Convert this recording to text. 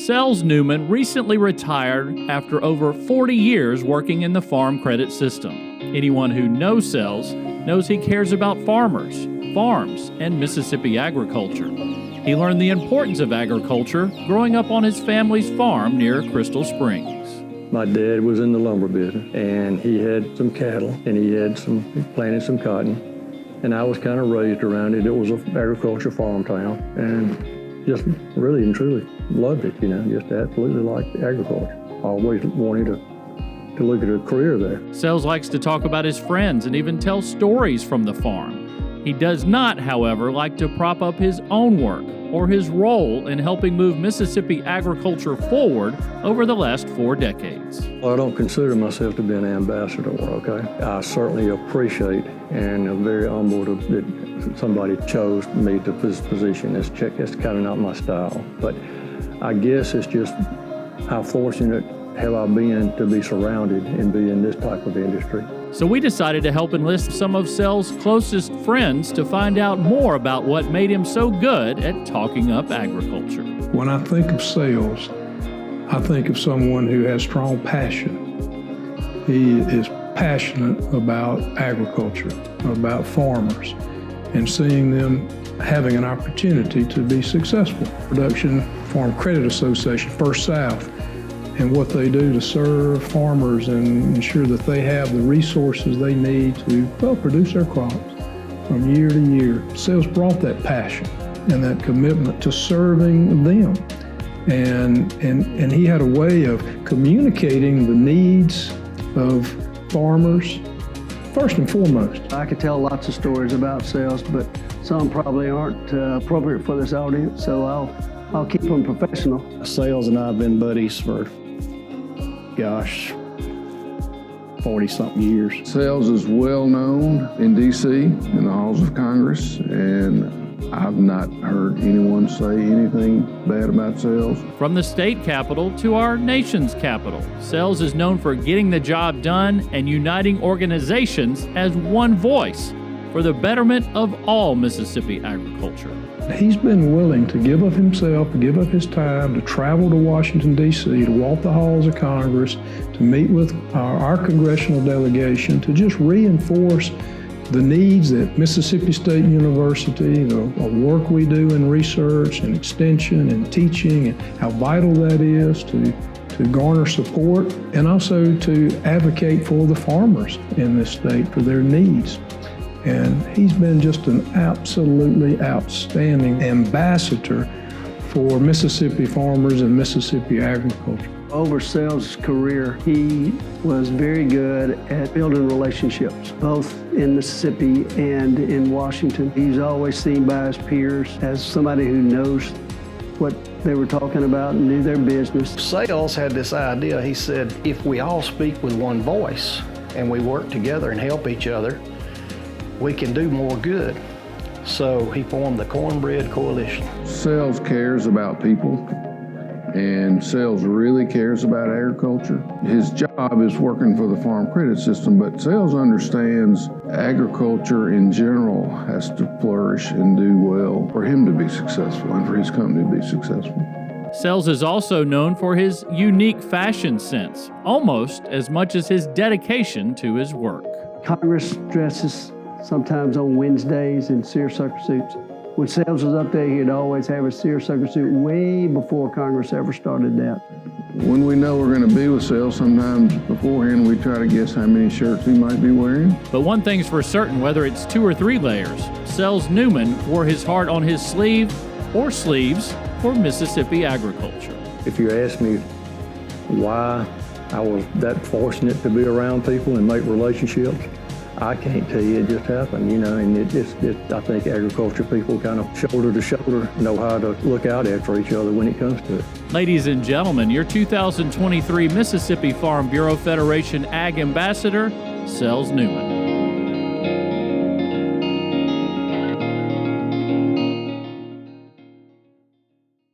Sells Newman recently retired after over 40 years working in the farm credit system. Anyone who knows Sells knows he cares about farmers, farms, and Mississippi agriculture. He learned the importance of agriculture growing up on his family's farm near Crystal Springs. My dad was in the lumber business, and he had some cattle, and he planted some cotton, and I was kind of raised around it. It was an agriculture farm town, and just really and truly loved it, just absolutely liked agriculture. Always wanted to look at a career there. Sells likes to talk about his friends and even tell stories from the farm. He does not, however, like to prop up his own work or his role in helping move Mississippi agriculture forward over the last 4 decades. Well, I don't consider myself to be an ambassador, okay? I certainly appreciate and am very humbled that somebody chose me to this position. It's kind of not my style. But I guess it's just how fortunate have I been to be surrounded and be in this type of industry. So we decided to help enlist some of Sells' closest friends to find out more about what made him so good at talking up agriculture. When I think of Sells, I think of someone who has strong passion. He is passionate about agriculture, about farmers, and seeing them having an opportunity to be successful. Production Farm Credit Association, First South, and what they do to serve farmers and ensure that they have the resources they need to, produce their crops from year to year. Sells brought that passion and that commitment to serving them. And he had a way of communicating the needs of farmers, first and foremost. I could tell lots of stories about Sells, but some probably aren't appropriate for this audience, so I'll keep them professional. Sells and I have been buddies for 40-something years. Sells is well known in D.C., in the halls of Congress, and I've not heard anyone say anything bad about Sells. From the state capitol to our nation's capital, Sells is known for getting the job done and uniting organizations as one voice for the betterment of all Mississippi agriculture. He's been willing to give of himself, to give of his time, to travel to Washington, D.C., to walk the halls of Congress, to meet with our congressional delegation, to just reinforce the needs at Mississippi State University, the work we do in research and extension and teaching, and how vital that is to garner support, and also to advocate for the farmers in this state for their needs. And he's been just an absolutely outstanding ambassador for Mississippi farmers and Mississippi agriculture. Over Sells' career, he was very good at building relationships, both in Mississippi and in Washington. He's always seen by his peers as somebody who knows what they were talking about and knew their business. Sells had this idea. He said, if we all speak with one voice and we work together and help each other, we can do more good. So he formed the Cornbread Coalition. Sells cares about people, and Sells really cares about agriculture. His job is working for the farm credit system, but Sells understands agriculture in general has to flourish and do well for him to be successful and for his company to be successful. Sells is also known for his unique fashion sense, almost as much as his dedication to his work. Congress dresses sometimes on Wednesdays in seersucker suits. When Sells was up there, he'd always have a seersucker suit way before Congress ever started that. When we know we're going to be with Sells, sometimes beforehand we try to guess how many shirts he might be wearing. But one thing's for certain, whether it's 2 or 3 layers, Sells Newman wore his heart on his sleeve or sleeves for Mississippi agriculture. If you ask me why I was that fortunate to be around people and make relationships, I can't tell you, it just happened, and I think agriculture people kind of shoulder to shoulder know how to look out after each other when it comes to it. Ladies and gentlemen, your 2023 Mississippi Farm Bureau Federation Ag Ambassador, Sells Newman.